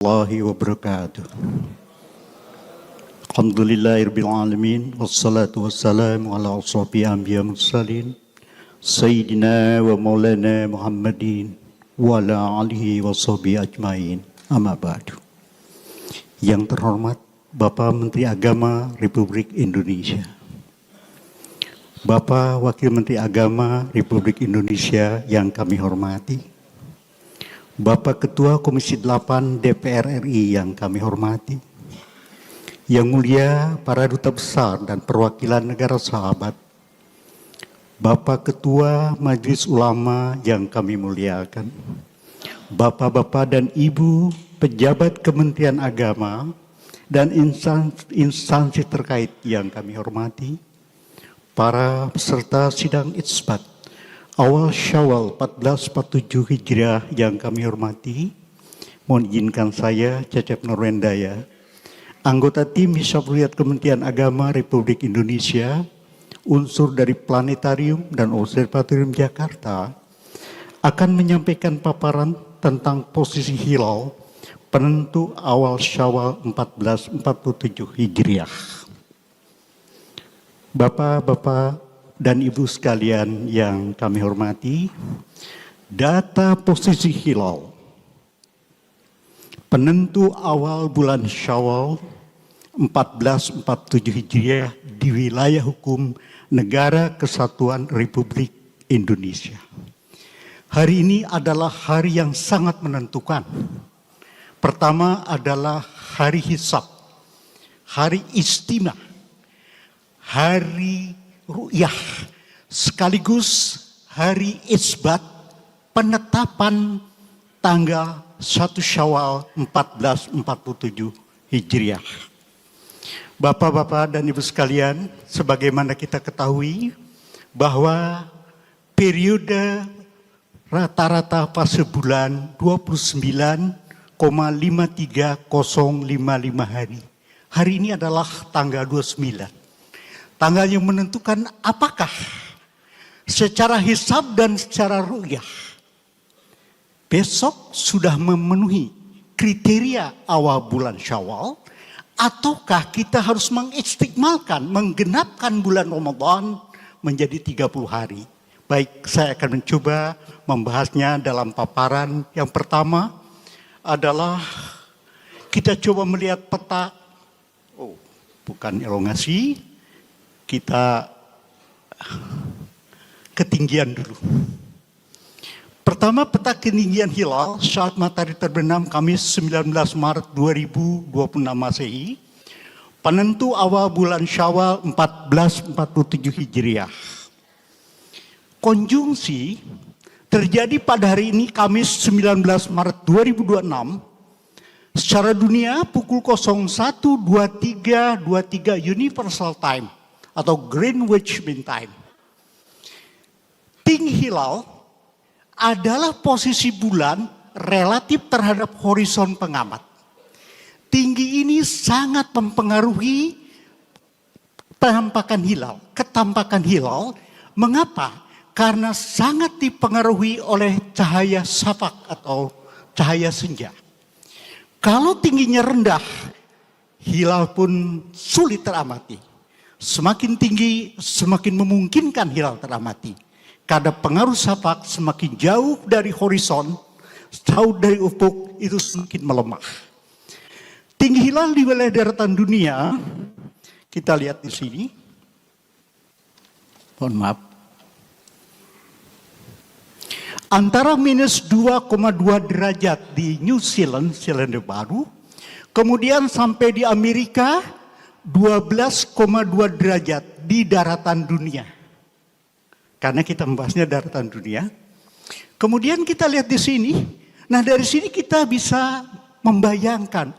Warahmatullahi wabarakatuh. Alhamdulillahirabbil alamin wassalatu wassalamu ala asrofil anbiya mursalin sayyidina wa maulana Muhammadin wa ala alihi washabihi ajmain. Amma ba'du. Yang terhormat Bapak Menteri Agama Republik Indonesia, Bapak Wakil Menteri Agama Republik Indonesia yang kami hormati, Bapak Ketua Komisi 8 DPR RI yang kami hormati, yang mulia para duta besar dan perwakilan negara sahabat, Bapak Ketua Majelis Ulama yang kami muliakan, Bapak-bapak dan Ibu pejabat Kementerian Agama dan instansi terkait yang kami hormati, para peserta sidang isbat awal Syawal 1447 Hijriah yang kami hormati, mohon izinkan saya, Cecep Nurwendaya, anggota tim Hisab Ruqyat Kementerian Agama Republik Indonesia, unsur dari Planetarium dan Observatorium Jakarta, akan menyampaikan paparan tentang posisi hilal penentu awal Syawal 1447 Hijriah. Bapak-bapak dan Ibu sekalian yang kami hormati, data posisi hilal penentu awal bulan Syawal 1447 Hijriah di wilayah hukum Negara Kesatuan Republik Indonesia. Hari ini adalah hari yang sangat menentukan. Pertama adalah hari hisab, hari istimewa, hari ru'yah, sekaligus hari isbat penetapan tanggal 1 Syawal 1447 Hijriah. Bapak-bapak dan Ibu sekalian, sebagaimana kita ketahui bahwa periode rata-rata fase bulan 29,53055 hari. Hari ini adalah tanggal 29. Tanggal yang menentukan apakah secara hisab dan secara ru'yah besok sudah memenuhi kriteria awal bulan Syawal, ataukah kita harus mengistiqmalkan, menggenapkan bulan Ramadan menjadi 30 hari. Baik, saya akan mencoba membahasnya dalam paparan. Yang pertama adalah kita coba melihat peta, bukan elongasi, kita ketinggian dulu. Pertama, peta ketinggian hilal saat matahari terbenam Kamis 19 Maret 2026 Masehi, penentu awal bulan Syawal 1447 Hijriah. Konjungsi terjadi pada hari ini Kamis 19 Maret 2026 secara dunia pukul 01.23.23 Universal Time atau Greenwich Mean Time. Tinggi hilal adalah posisi bulan relatif terhadap horizon pengamat. Tinggi ini sangat mempengaruhi penampakan hilal, ketampakan hilal. Mengapa? Karena sangat dipengaruhi oleh cahaya syafaq atau cahaya senja. Kalau tingginya rendah, hilal pun sulit teramati. Semakin tinggi, semakin memungkinkan hilal teramati. Karena pengaruh syafaq semakin jauh dari horizon, jauh dari ufuk, itu semakin melemah. Tinggi hilal di wilayah daratan dunia, kita lihat di sini. Mohon maaf. Antara minus 2,2 derajat di New Zealand, Selandia Baru, kemudian sampai di Amerika, 12,2 derajat di daratan dunia. Karena kita membahasnya daratan dunia. Kemudian kita lihat di sini. Nah, dari sini kita bisa membayangkan,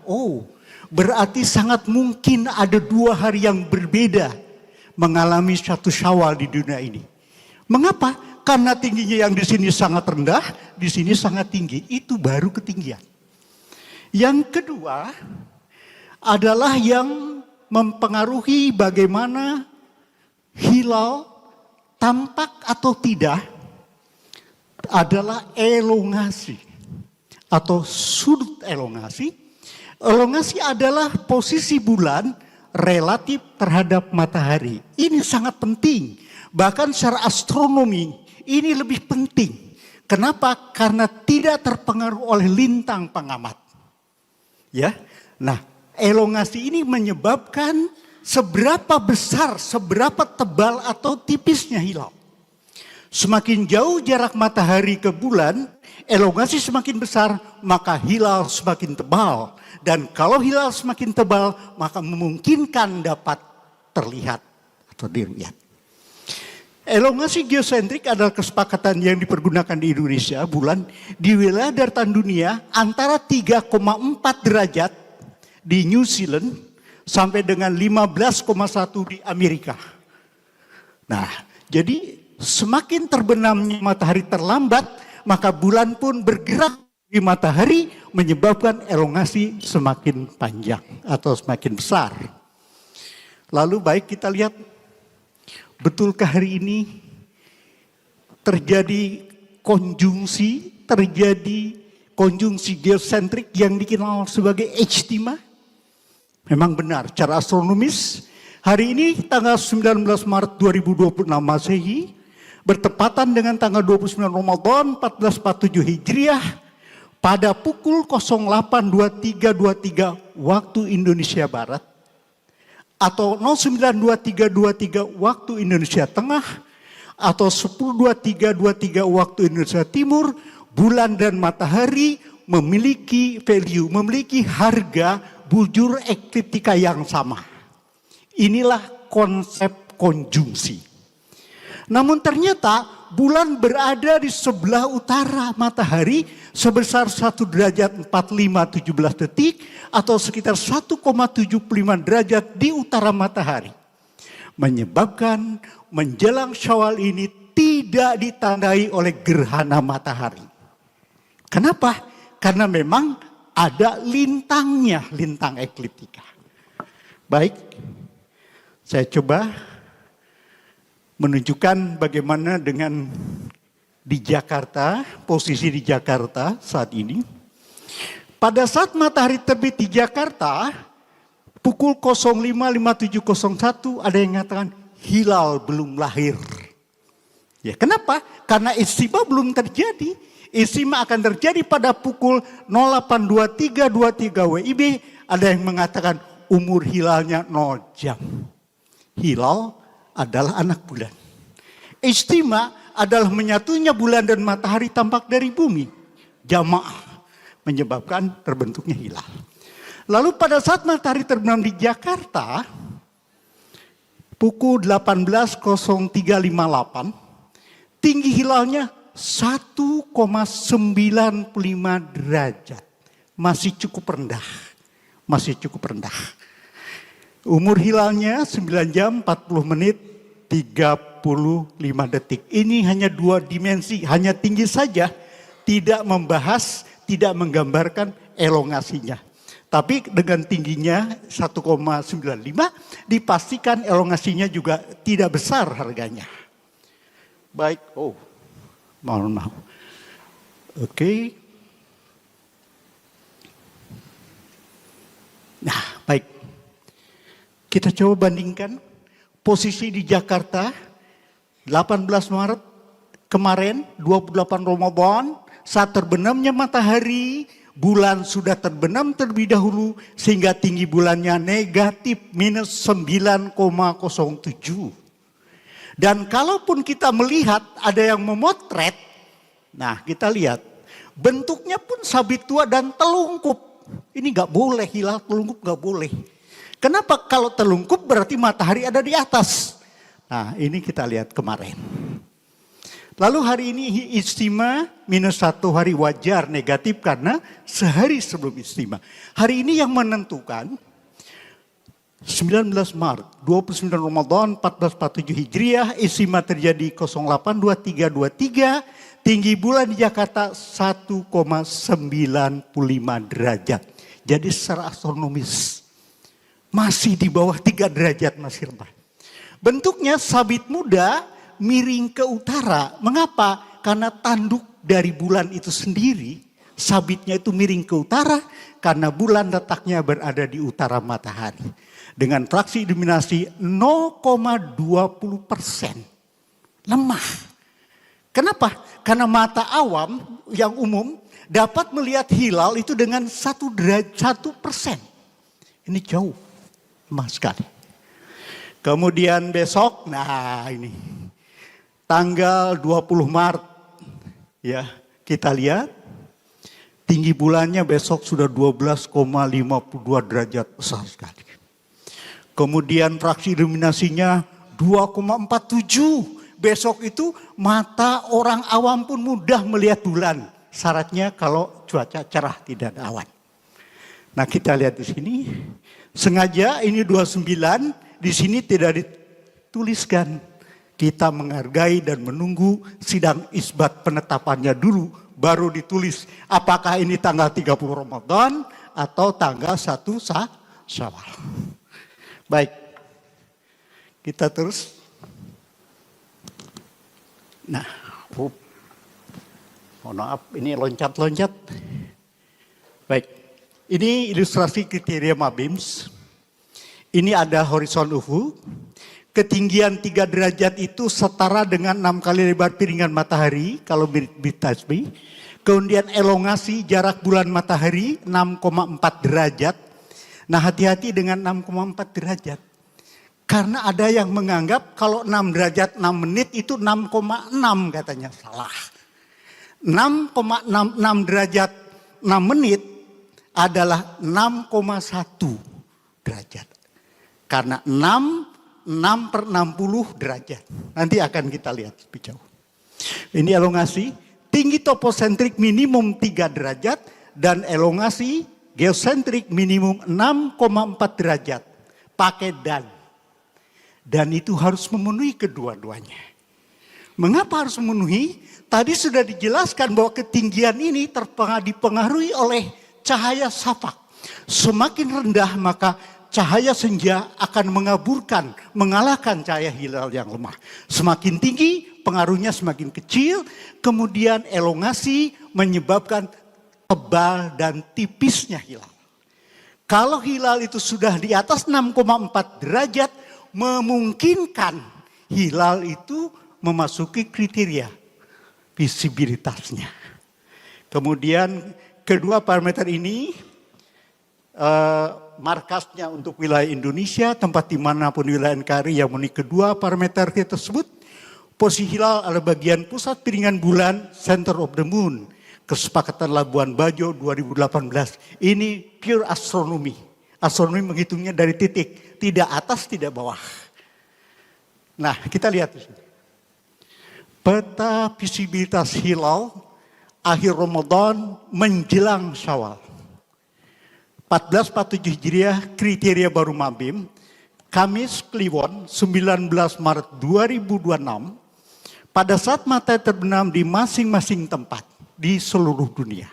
berarti sangat mungkin ada 2 hari yang berbeda mengalami satu Syawal di dunia ini. Mengapa? Karena tingginya yang di sini sangat rendah, di sini sangat tinggi. Itu baru ketinggian. Yang kedua adalah yang mempengaruhi bagaimana hilal tampak atau tidak adalah elongasi atau sudut elongasi Elongasi adalah posisi bulan relatif terhadap matahari. Ini sangat penting. Bahkan secara astronomi ini lebih penting. Kenapa? Karena tidak terpengaruh oleh lintang pengamat. Ya. Nah, elongasi ini menyebabkan seberapa besar, seberapa tebal atau tipisnya hilal. Semakin jauh jarak matahari ke bulan, elongasi semakin besar, maka hilal semakin tebal. Dan kalau hilal semakin tebal, maka memungkinkan dapat terlihat atau dilihat. Elongasi geosentrik adalah kesepakatan yang dipergunakan di Indonesia, bulan, di wilayah daratan dunia antara 3,4 derajat di New Zealand sampai dengan 15,1 di Amerika. Nah, jadi semakin terbenamnya matahari terlambat, maka bulan pun bergerak di matahari, menyebabkan elongasi semakin panjang atau semakin besar. Lalu baik kita lihat, betulkah hari ini terjadi konjungsi geosentrik yang dikenal sebagai ijtima? Memang benar, secara astronomis, hari ini tanggal 19 Maret 2026 Masehi, bertepatan dengan tanggal 29 Ramadan 1447 Hijriah, pada pukul 08.23.23 waktu Indonesia Barat atau 09.23.23 waktu Indonesia Tengah atau 10.23.23 waktu Indonesia Timur, bulan dan matahari memiliki value, memiliki harga bujur ekliptika yang sama. Inilah konsep konjungsi. Namun ternyata bulan berada di sebelah utara matahari sebesar 1 derajat 4517 detik atau sekitar 1,75 derajat di utara matahari. Menyebabkan menjelang Syawal ini tidak ditandai oleh gerhana matahari. Kenapa? Karena memang ada lintangnya, lintang ekliptika. Baik, saya coba menunjukkan bagaimana dengan di Jakarta, posisi di Jakarta saat ini. Pada saat matahari terbit di Jakarta, pukul 05.5701 ada yang mengatakan hilal belum lahir. Ya, kenapa? Karena istima belum terjadi. Istima akan terjadi pada pukul 08.23.23 WIB. Ada yang mengatakan umur hilalnya 0 jam. Hilal adalah anak bulan. Ijtima adalah menyatunya bulan dan matahari tampak dari bumi. Jamaah menyebabkan terbentuknya hilal. Lalu pada saat matahari terbenam di Jakarta, pukul 18.03.58, tinggi hilalnya 1,95 derajat. Masih cukup rendah. Masih cukup rendah. Umur hilalnya 9 jam 40 menit 35 detik. Ini hanya 2 dimensi, hanya tinggi saja. Tidak membahas, tidak menggambarkan elongasinya. Tapi dengan tingginya 1,95 dipastikan elongasinya juga tidak besar harganya. Baik, mohon maaf. Oke. Nah, baik. Kita coba bandingkan posisi di Jakarta 18 Maret kemarin, 28 Ramadan, saat terbenamnya matahari, bulan sudah terbenam terlebih dahulu sehingga tinggi bulannya negatif minus 9,07. Dan kalaupun kita melihat ada yang memotret, nah kita lihat bentuknya pun sabit tua dan telungkup. Ini nggak boleh, hilal telungkup nggak boleh. Kenapa? Kalau telungkup berarti matahari ada di atas. Nah ini kita lihat kemarin. Lalu hari ini ijtima minus 1 hari wajar negatif karena sehari sebelum ijtima. Hari ini yang menentukan 19 Maret, 29 Ramadan, 1447 Hijriah, ijtima terjadi 08.23.23, tinggi bulan di Jakarta 1,95 derajat. Jadi secara astronomis masih di bawah 3 derajat masih rendah. Bentuknya sabit muda miring ke utara. Mengapa? Karena tanduk dari bulan itu sendiri sabitnya itu miring ke utara karena bulan letaknya berada di utara matahari. Dengan fraksi iluminasi 0,20%. Lemah. Kenapa? Karena mata awam yang umum dapat melihat hilal itu dengan 1%. Ini jauh, lemah sekali. Kemudian besok, nah ini tanggal 20 Maret, ya kita lihat tinggi bulannya besok sudah 12,52 derajat, besar sekali. Kemudian fraksi iluminasinya 2,47. Besok itu mata orang awam pun mudah melihat bulan. Syaratnya kalau cuaca cerah, tidak ada awan. Nah kita lihat di sini, sengaja ini 29, di sini tidak dituliskan. Kita menghargai dan menunggu sidang isbat penetapannya dulu, baru ditulis apakah ini tanggal 30 Ramadan atau tanggal 1 Syawal. Baik, kita terus. Nah, mohon maaf, ini loncat-loncat. Baik, ini ilustrasi kriteria MABIMS. Ini ada horizon ufuk. Ketinggian 3 derajat itu setara dengan 6 kali lebar piringan matahari kalau Bitasbi. Kemudian elongasi jarak bulan matahari 6,4 derajat. Nah hati-hati dengan 6,4 derajat. Karena ada yang menganggap kalau 6 derajat 6 menit itu 6,6 katanya. Salah. 6,6 derajat 6 menit adalah 6,1 derajat. Karena 6/60 derajat. Nanti akan kita lihat lebih jauh. Ini elongasi. Tinggi toposentrik minimum 3 derajat. Dan elongasi geosentrik minimum 6,4 derajat. Pakai dan. Dan itu harus memenuhi kedua-duanya. Mengapa harus memenuhi? Tadi sudah dijelaskan bahwa ketinggian ini dipengaruhi oleh cahaya safak. Semakin rendah maka cahaya senja akan mengaburkan, mengalahkan cahaya hilal yang lemah. Semakin tinggi, pengaruhnya semakin kecil. Kemudian elongasi menyebabkan tebal dan tipisnya hilal. Kalau hilal itu sudah di atas 6,4 derajat, memungkinkan hilal itu memasuki kriteria visibilitasnya. Kemudian kedua parameter ini markasnya untuk wilayah Indonesia, tempat dimanapun wilayah NKRI yang memenuhi kedua parameter tersebut. Posisi hilal adalah bagian pusat piringan bulan, center of the moon. Kesepakatan Labuan Bajo 2018. Ini pure astronomi. Astronomi menghitungnya dari titik, tidak atas, tidak bawah. Nah, kita lihat di sini. Peta visibilitas hilal akhir Ramadan menjelang Syawal. 1447 Hijriah, kriteria baru MABIM, Kamis Kliwon 19 Maret 2026, pada saat matahari terbenam di masing-masing tempat di seluruh dunia.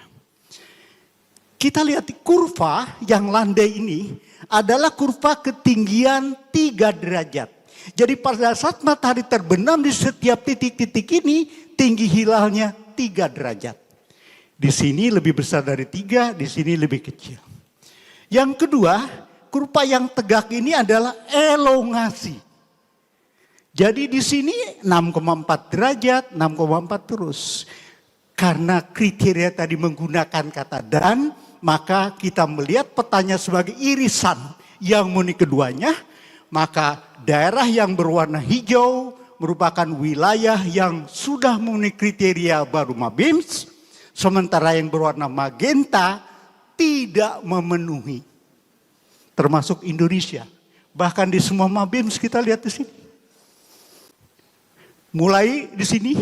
Kita lihat kurva yang landai ini adalah kurva ketinggian 3 derajat. Jadi pada saat matahari terbenam di setiap titik-titik ini, tinggi hilalnya 3 derajat. Di sini lebih besar dari 3, di sini lebih kecil. Yang kedua, kurva yang tegak ini adalah elongasi. Jadi di sini 6,4 derajat, 6,4 terus. Karena kriteria tadi menggunakan kata dan, maka kita melihat petanya sebagai irisan yang memenuhi keduanya. Maka daerah yang berwarna hijau merupakan wilayah yang sudah memenuhi kriteria baru MABIMS. Sementara yang berwarna magenta tidak memenuhi. Termasuk Indonesia. Bahkan di semua MABIMS kita lihat di sini. Mulai di sini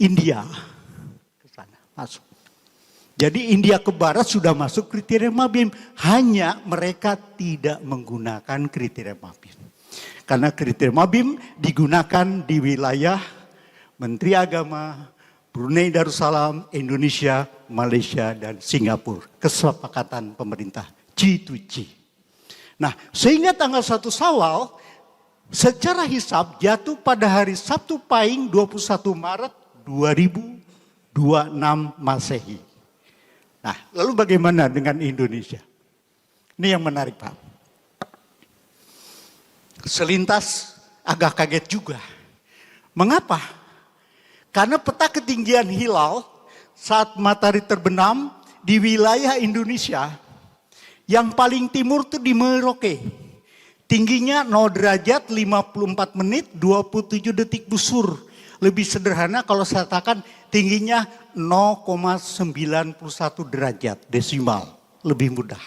India ke sana masuk. Jadi India ke barat sudah masuk kriteria MABIM. Hanya mereka tidak menggunakan kriteria MABIM. Karena kriteria MABIM digunakan di wilayah Menteri Agama, Brunei Darussalam, Indonesia, Malaysia, dan Singapura. Kesepakatan pemerintah G2G. Nah, sehingga tanggal 1 Syawal secara hisab jatuh pada hari Sabtu Pahing 21 Maret 2026 Masehi. Nah, lalu bagaimana dengan Indonesia? Ini yang menarik, Pak. Selintas agak kaget juga. Mengapa? Karena peta ketinggian hilal saat matahari terbenam di wilayah Indonesia, yang paling timur itu di Merauke. Tingginya 0 derajat 54 menit 27 detik busur. Lebih sederhana kalau saya katakan tingginya 0,91 derajat desimal. Lebih mudah.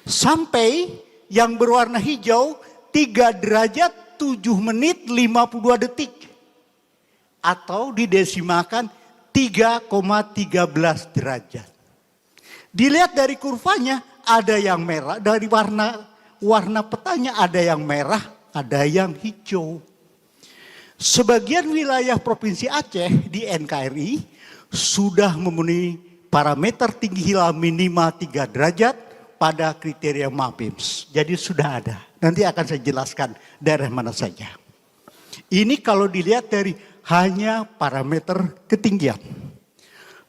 Sampai yang berwarna hijau 3 derajat 7 menit 52 detik. Atau didesimalkan 3,13 derajat. Dilihat dari kurvanya ada yang merah, dari warna petanya ada yang merah, ada yang hijau. Sebagian wilayah Provinsi Aceh di NKRI sudah memenuhi parameter tinggi hilal minimal 3 derajat pada kriteria MABIMS. Jadi sudah ada. Nanti akan saya jelaskan daerah mana saja. Ini kalau dilihat dari hanya parameter ketinggian.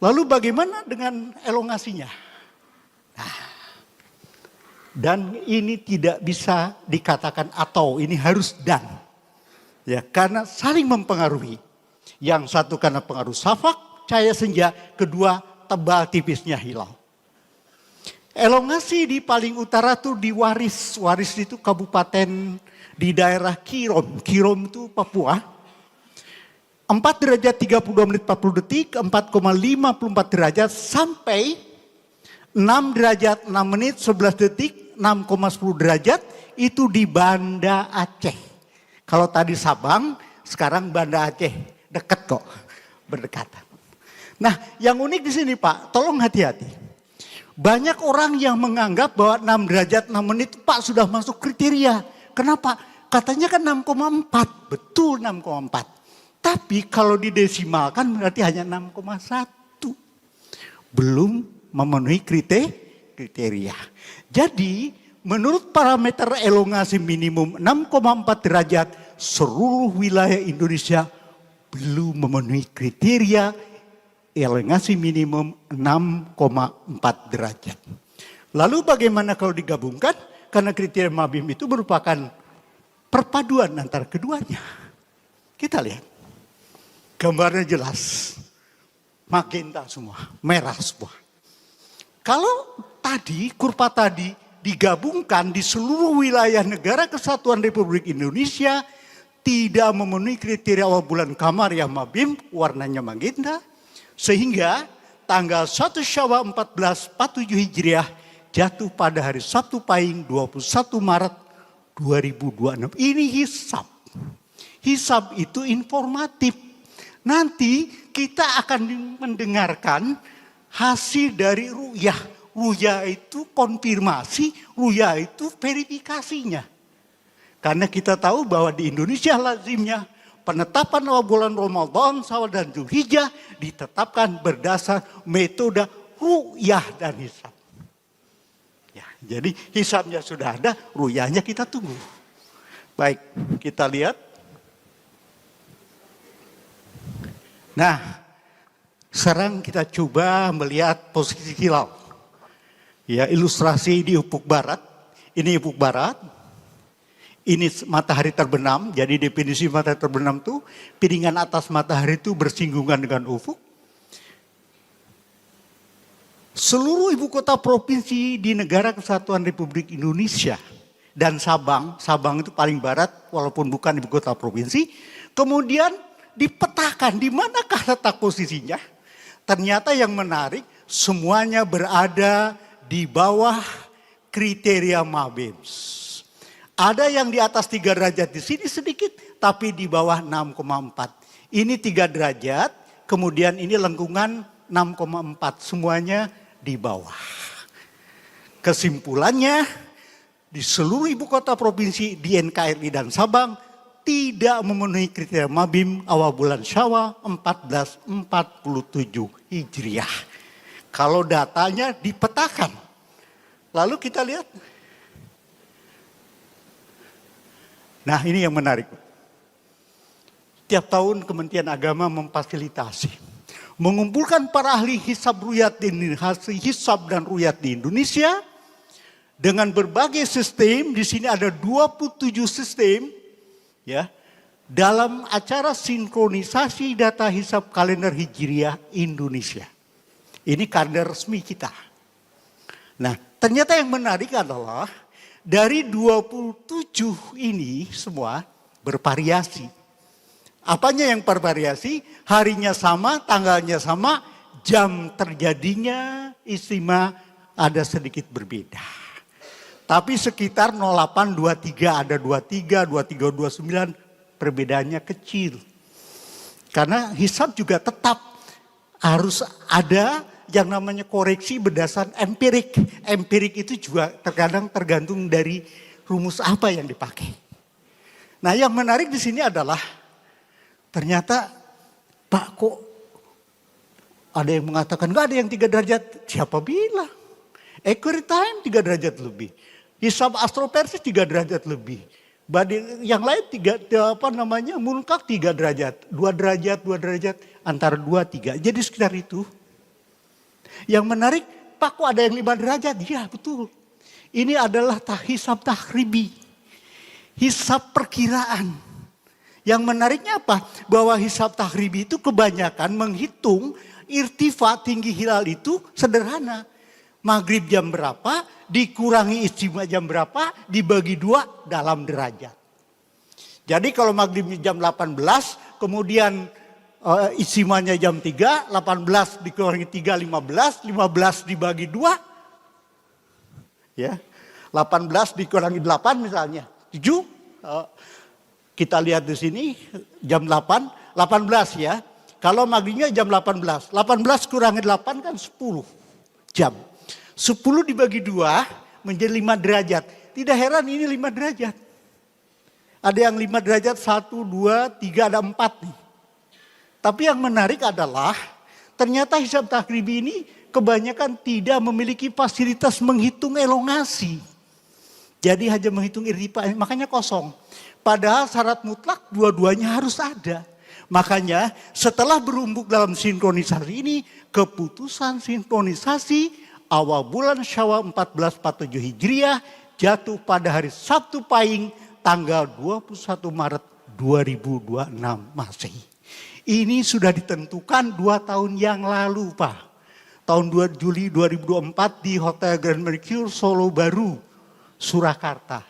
Lalu bagaimana dengan elongasinya? Nah, dan ini tidak bisa dikatakan atau, ini harus dan. Ya, karena saling mempengaruhi. Yang satu karena pengaruh safak, cahaya senja, kedua tebal tipisnya hilal. Elongasi di paling utara tuh di Waris. Waris itu kabupaten di daerah Kirom. Kirom itu Papua. 4 derajat 32 menit 40 detik, 4,54 derajat sampai 6 derajat 6 menit 11 detik, 6,10 derajat itu di Banda Aceh. Kalau tadi Sabang, sekarang Banda Aceh, dekat kok, berdekatan. Nah, yang unik di sini Pak, tolong hati-hati. Banyak orang yang menganggap bahwa 6 derajat 6 menit Pak sudah masuk kriteria. Kenapa? Katanya kan 6,4, betul 6,4. Tapi kalau didesimalkan berarti hanya 6,1. Belum memenuhi kriteria. Jadi menurut parameter elongasi minimum 6,4 derajat, seluruh wilayah Indonesia belum memenuhi kriteria elongasi minimum 6,4 derajat. Lalu bagaimana kalau digabungkan? Karena kriteria MABIM itu merupakan perpaduan antara keduanya. Kita lihat. Gambarnya jelas. Magenta semua, merah semua. Kalau tadi, kurva tadi digabungkan di seluruh wilayah negara kesatuan Republik Indonesia tidak memenuhi kriteria awal bulan Qamar yang MABIM warnanya magenta, sehingga tanggal 1 Syawal 1447 Hijriah jatuh pada hari Sabtu Pahing 21 Maret 2026. Ini hisab. Hisab itu informatif. Nanti kita akan mendengarkan hasil dari ru'yah. Ruya itu konfirmasi, ruya itu verifikasinya. Karena kita tahu bahwa di Indonesia lazimnya penetapan awal bulan Ramadan, Syawal dan Dzulhijjah ditetapkan berdasar metode ruyah dan hisab. Ya, jadi hisabnya sudah ada, ruyahnya kita tunggu. Baik, kita lihat. Nah, sekarang kita coba melihat posisi hilal. Ya, ilustrasi di ufuk barat. Ini ufuk barat. Ini matahari terbenam. Jadi definisi matahari terbenam itu piringan atas matahari itu bersinggungan dengan ufuk. Seluruh ibu kota provinsi di negara kesatuan Republik Indonesia dan Sabang itu paling barat walaupun bukan ibu kota provinsi. Kemudian dipetakan di manakah letak posisinya. Ternyata yang menarik semuanya berada di bawah kriteria MABIMS. Ada yang di atas 3 derajat di sini sedikit, tapi di bawah 6,4. Ini 3 derajat, kemudian ini lengkungan 6,4. Semuanya di bawah. Kesimpulannya, di seluruh ibu kota provinsi di NKRI dan Sabang tidak memenuhi kriteria MABIM awal bulan Syawal 1447 Hijriah. Kalau datanya dipetakan. Lalu kita lihat. Nah, ini yang menarik. Tiap tahun Kementerian Agama memfasilitasi mengumpulkan para ahli hisab dan ruyat di Indonesia dengan berbagai sistem. Di sini ada 27 sistem ya dalam acara sinkronisasi data hisab kalender Hijriah Indonesia. Ini kalender resmi kita. Nah, ternyata yang menarik adalah dari 27 ini semua bervariasi. Apanya yang bervariasi? Harinya sama, tanggalnya sama, jam terjadinya istimewa ada sedikit berbeda. Tapi sekitar 0823 ada 23, 23, 29 perbedaannya kecil. Karena hisab juga tetap harus ada yang namanya koreksi berdasarkan empirik. Empirik itu juga terkadang tergantung dari rumus apa yang dipakai. Nah, yang menarik di sini adalah ternyata Pak kok ada yang mengatakan nggak ada yang 3 derajat. Siapa bilang? Accurate time 3 derajat lebih. Hisab astropersis 3 derajat lebih. Yang lain munkak 3 derajat. 2 derajat antara 2, 3. Jadi sekitar itu. Yang menarik, Pak kok ada yang 5 derajat? Ya betul. Ini adalah hisab tahribi. Hisab perkiraan. Yang menariknya apa? Bahwa hisab tahribi itu kebanyakan menghitung irtifa tinggi hilal itu sederhana. Maghrib jam berapa, dikurangi istimewa jam berapa, dibagi 2 dalam derajat. Jadi kalau maghrib jam 18, kemudian istimewanya jam 3, 18 dikurangi 3, 15 dibagi 2. Ya, 18 dikurangi 8 misalnya, 7. Kita lihat di sini jam 18 ya. Kalau maghribnya jam 18 kurangi 8 kan 10 jam. 10 dibagi 2 menjadi 5 derajat. Tidak heran ini 5 derajat. Ada yang 5 derajat 1, 2, 3, ada 4 nih. Tapi yang menarik adalah ternyata hisab tahribi ini kebanyakan tidak memiliki fasilitas menghitung elongasi. Jadi hanya menghitung irtifa, makanya kosong. Padahal syarat mutlak dua-duanya harus ada. Makanya setelah berumbuk dalam sinkronisasi ini, keputusan sinkronisasi awal bulan Syawal 1447 Hijriah jatuh pada hari Sabtu Pahing tanggal 21 Maret 2026 Masehi. Ini sudah ditentukan 2 tahun yang lalu Pak. Tahun 2 Juli 2024 di Hotel Grand Mercure Solo Baru, Surakarta.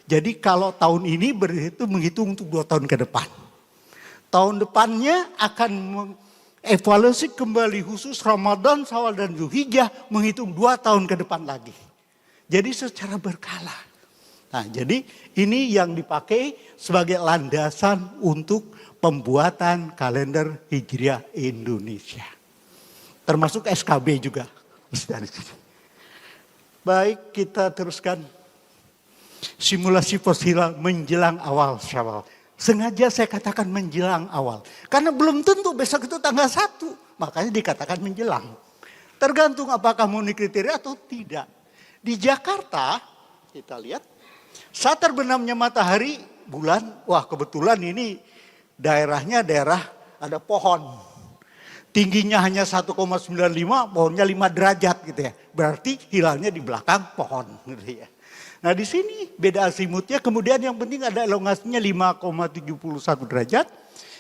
Jadi kalau tahun ini menghitung untuk 2 tahun ke depan. Tahun depannya akan evaluasi kembali khusus Ramadan, Syawal dan Zulhijjah menghitung 2 tahun ke depan lagi. Jadi secara berkala. Nah, jadi ini yang dipakai sebagai landasan untuk pembuatan kalender Hijriah Indonesia. Termasuk SKB juga. Baik, kita teruskan. Simulasi hilal menjelang awal Syawal. Sengaja saya katakan menjelang awal. Karena belum tentu besok itu tanggal 1. Makanya dikatakan menjelang. Tergantung apakah memenuhi kriteria atau tidak. Di Jakarta, kita lihat. Saat terbenamnya matahari, bulan, wah kebetulan ini daerahnya daerah ada pohon. Tingginya hanya 1,95, pohonnya 5 derajat gitu ya. Berarti hilalnya di belakang pohon gitu ya. Nah di sini beda azimutnya, kemudian yang penting ada elongasinya 5,71 derajat.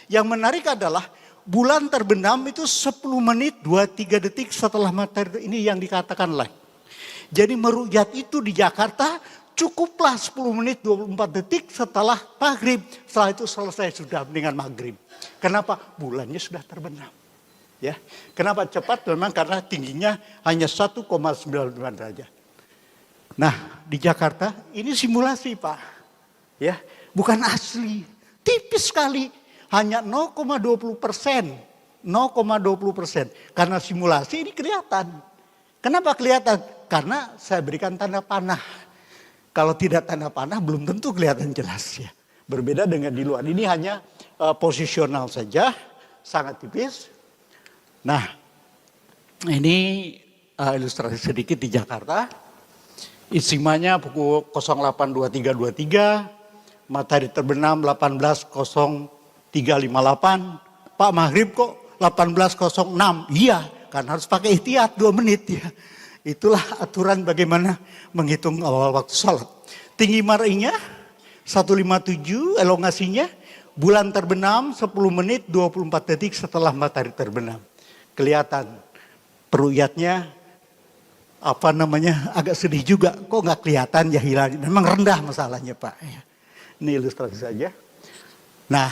Yang menarik adalah bulan terbenam itu 10 menit 23 detik setelah matahari, ini yang dikatakan live. Jadi meruqyat itu di Jakarta cukuplah 10 menit 24 detik setelah maghrib. Setelah itu selesai sudah dengan maghrib. Kenapa? Bulannya sudah terbenam. Ya, kenapa cepat? Memang karena tingginya hanya 1,95 derajat. Nah, di Jakarta ini simulasi Pak. Ya, bukan asli. Tipis sekali. Hanya 0,20%. 0,20%. Karena simulasi ini kelihatan. Kenapa kelihatan? Karena saya berikan tanda panah. Kalau tidak tanda panah belum tentu kelihatan jelas ya. Berbeda dengan di luar. Ini hanya posisional saja. Sangat tipis. Nah, ini ilustrasi sedikit di Jakarta. Istimanya pukul 08.23.23, matahari terbenam 18.03.58. Pak maghrib kok 18.06. Iya, karena harus pakai ihtiyat 2 menit ya. Itulah aturan bagaimana menghitung awal waktu sholat. Tinggi mar'inya 157, elongasinya bulan terbenam 10 menit 24 detik setelah matahari terbenam. Kelihatan peruyatnya agak sedih juga. Kok nggak kelihatan ya hilalnya? Memang rendah masalahnya Pak. Ini ilustrasi saja. Nah,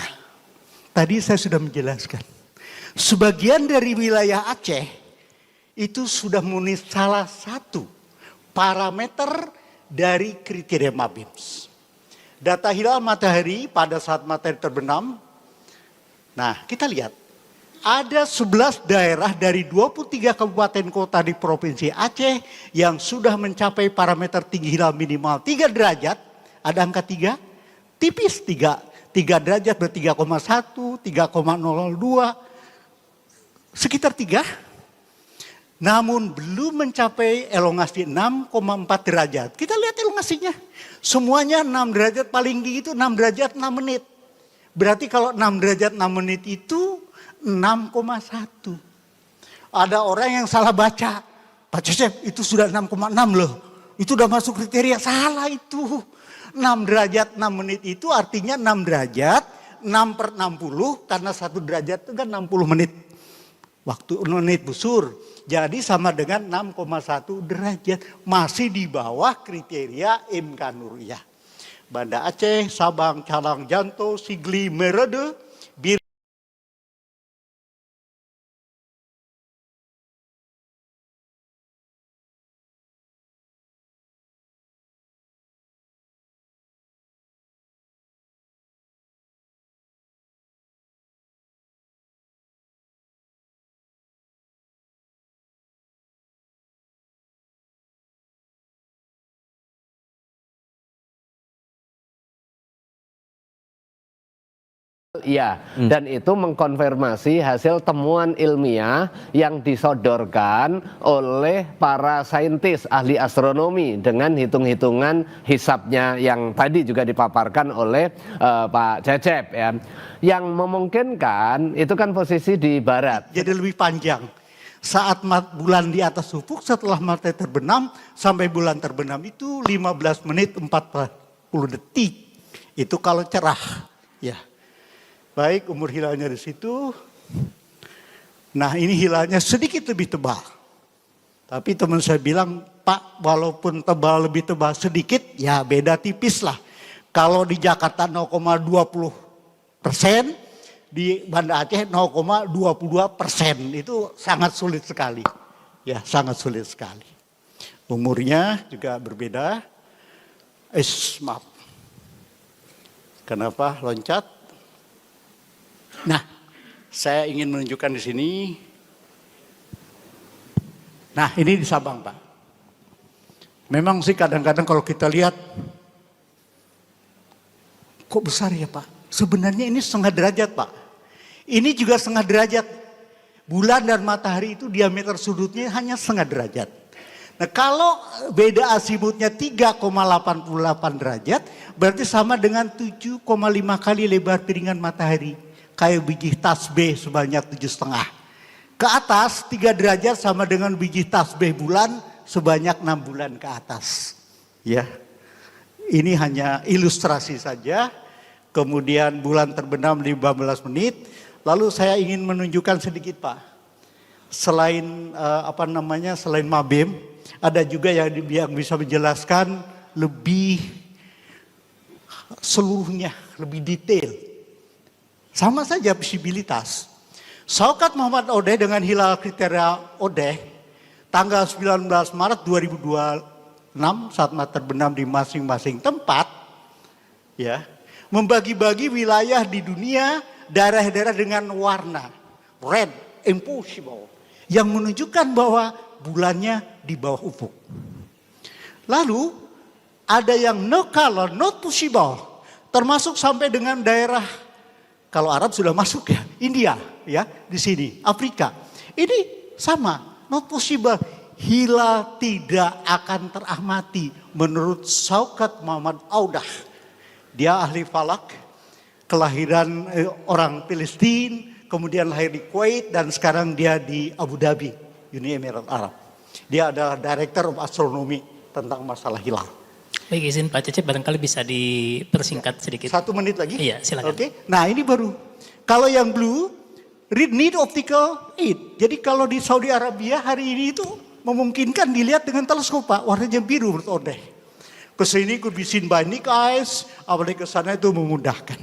tadi saya sudah menjelaskan. Sebagian dari wilayah Aceh itu sudah memenuhi salah satu parameter dari kriteria MABIMS. Data hilal matahari pada saat matahari terbenam. Nah, kita lihat. Ada 11 daerah dari 23 kabupaten kota di Provinsi Aceh yang sudah mencapai parameter tinggi hilal minimal 3 derajat. Ada angka 3, tipis 3. 3 derajat berarti 3,1, 3,02, sekitar 3. Namun belum mencapai elongasi 6,4 derajat. Kita lihat elongasinya. Semuanya 6 derajat, paling tinggi itu 6 derajat 6 menit. Berarti kalau 6 derajat 6 menit itu 6,1. Ada orang yang salah baca. Pak Cecep itu sudah 6,6 loh. Itu udah masuk kriteria. Salah itu. 6 derajat 6 menit itu artinya 6 derajat 6/60 karena 1 derajat itu kan 60 menit. Waktu menit busur. Jadi sama dengan 6,1 derajat. Masih di bawah kriteria Imkanuriyah. Banda Aceh, Sabang, Calang, Janto, Sigli, Merede, Bir. Iya, dan itu mengkonfirmasi hasil temuan ilmiah yang disodorkan oleh para saintis ahli astronomi dengan hitung-hitungan hisabnya yang tadi juga dipaparkan oleh Pak Cecep ya. Yang memungkinkan itu kan posisi di barat. Jadi lebih panjang. Saat bulan di atas ufuk setelah matahari terbenam sampai bulan terbenam itu 15 menit 40 detik. Itu kalau cerah ya. Baik, umur hilalnya di situ. Nah, ini hilalnya sedikit lebih tebal. Tapi teman saya bilang, Pak, walaupun tebal lebih tebal sedikit, ya beda tipis lah. Kalau di Jakarta 0,20%, di Banda Aceh 0,22%. Itu sangat sulit sekali. Ya, sangat sulit sekali. Umurnya juga berbeda. Maaf. Kenapa loncat? Nah, saya ingin menunjukkan di sini. Nah, ini di Sabang, Pak. Memang sih kadang-kadang kalau kita lihat, kok besar ya, Pak? Sebenarnya ini setengah derajat, Pak. Ini juga setengah derajat. Bulan dan matahari itu diameter sudutnya hanya setengah derajat. Nah, kalau beda azimutnya 3,88 derajat, berarti sama dengan 7,5 kali lebar piringan matahari. Kayak biji tasbih sebanyak 7,5. Ke atas 3 derajat sama dengan biji tasbih bulan sebanyak 6 bulan ke atas. Ya, ini hanya ilustrasi saja. Kemudian bulan terbenam 15 menit. Lalu saya ingin menunjukkan sedikit Pak. Selain selain MABIM, ada juga yang bisa menjelaskan lebih seluruhnya, lebih detail. Sama saja visibilitas. Syaukat Muhammad Odeh dengan hilal kriteria Odeh tanggal 19 Maret 2026 saat matahari terbenam di masing-masing tempat ya, membagi-bagi wilayah di dunia daerah-daerah dengan warna red impossible yang menunjukkan bahwa bulannya di bawah ufuk. Lalu ada yang no color, not possible, termasuk sampai dengan daerah. Kalau Arab sudah masuk ya, India ya, di sini, Afrika. Ini sama, not possible. Hilal tidak akan teramati menurut Syaukat Muhammad Audah. Dia ahli falak, kelahiran orang Palestina, kemudian lahir di Kuwait, dan sekarang dia di Abu Dhabi, Uni Emirat Arab. Dia adalah Director of Astronomy tentang masalah hilal. Baik, izin Pak Cecep barangkali bisa dipersingkat sedikit. 1 menit lagi? Iya, silakan. Oke. Nah, ini baru. Kalau yang blue, need optical aid. Jadi kalau di Saudi Arabia hari ini itu memungkinkan dilihat dengan teleskop, Pak. Warnanya biru menurut Odeh. Kesini could be seen by naked eyes, apalagi ke sana itu memudahkan.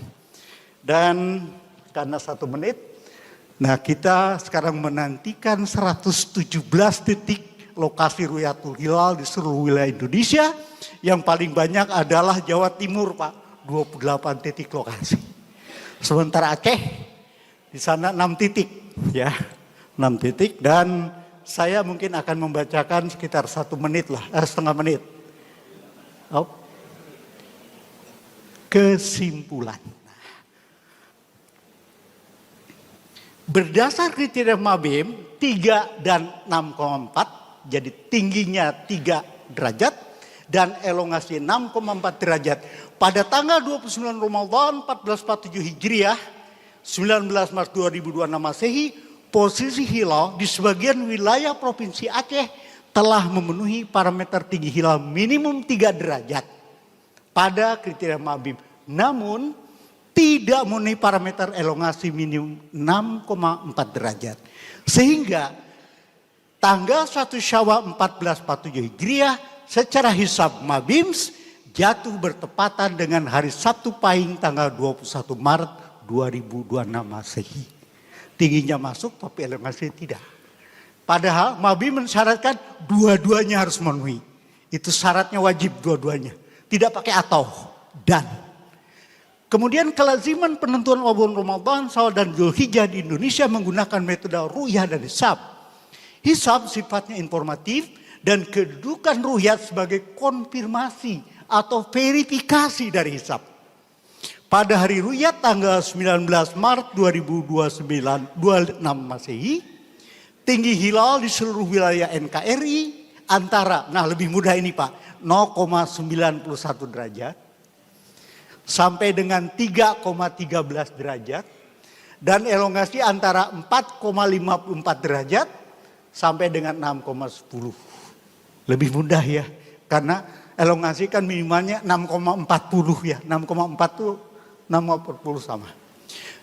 Dan karena 1 menit, nah kita sekarang menantikan 117 titik lokasi Ru'yatul Hilal di seluruh wilayah Indonesia. Yang paling banyak adalah Jawa Timur, Pak, 28 titik lokasi. Sementara Aceh di sana 6 titik, ya, 6 titik. Dan saya mungkin akan membacakan sekitar 1 menit lah, setengah menit. Kesimpulan. Berdasar kriteria Mabim 3 dan 6,4, jadi tingginya 3 derajat dan elongasi 6,4 derajat. Pada tanggal 29 Ramadan 1447 Hijriah, 19 Maret 2026 Masehi, posisi hilal di sebagian wilayah Provinsi Aceh telah memenuhi parameter tinggi hilal minimum 3 derajat pada kriteria Mabim. Namun tidak memenuhi parameter elongasi minimum 6,4 derajat. Sehingga tanggal 1 Syawal 1447 Hijriah secara hisab Mabims jatuh bertepatan dengan hari Sabtu Pahing tanggal 21 Maret 2026 Masehi. Tingginya masuk tapi elongasi tidak. Padahal Mabim mensyaratkan dua-duanya harus memenuhi. Itu syaratnya wajib dua-duanya. Tidak pakai atau dan. Kemudian kelaziman penentuan bulan Ramadan, Syawal dan Zulhijjah di Indonesia menggunakan metode ru'yah dan hisab. Hisab sifatnya informatif dan kedudukan ru'yat sebagai konfirmasi atau verifikasi dari hisab. Pada hari ru'yat tanggal 19 Maret 2026 Masehi, tinggi hilal di seluruh wilayah NKRI antara, nah lebih mudah ini Pak, 0,91 derajat sampai dengan 3,13 derajat dan elongasi antara 4,54 derajat sampai dengan 6,10. Lebih mudah ya, karena elongasi kan minimalnya 6,40 ya, 6,4 itu 6,40 sama.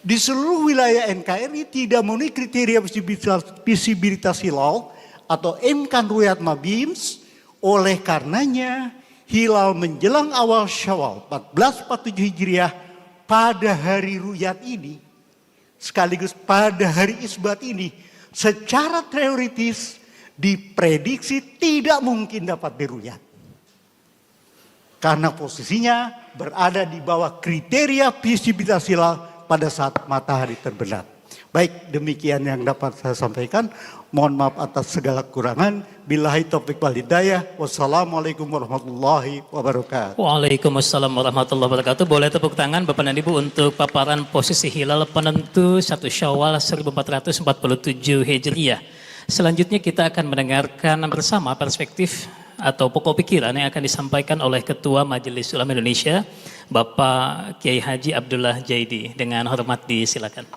Di seluruh wilayah NKRI tidak memenuhi kriteria visibilitas hilal atau imkan ru'yat Mabims. Oleh karenanya hilal menjelang awal Syawal 1447 Hijriah pada hari ru'yat ini sekaligus pada hari isbat ini secara teoritis diprediksi tidak mungkin dapat diruyat. Karena posisinya berada di bawah kriteria visibilitas hilal pada saat matahari terbenam. Baik, demikian yang dapat saya sampaikan. Mohon maaf atas segala kekurangan. Billahi taufiq wal hidayah. Wassalamualaikum warahmatullahi wabarakatuh. Waalaikumsalam warahmatullahi wabarakatuh. Boleh tepuk tangan Bapak dan Ibu untuk paparan posisi hilal penentu 1 Syawal 1447 Hijriah. Selanjutnya kita akan mendengarkan bersama perspektif atau pokok pikiran yang akan disampaikan oleh Ketua Majelis Ulama Indonesia, Bapak Kiai Haji Abdullah Jaidi. Dengan hormat disilakan.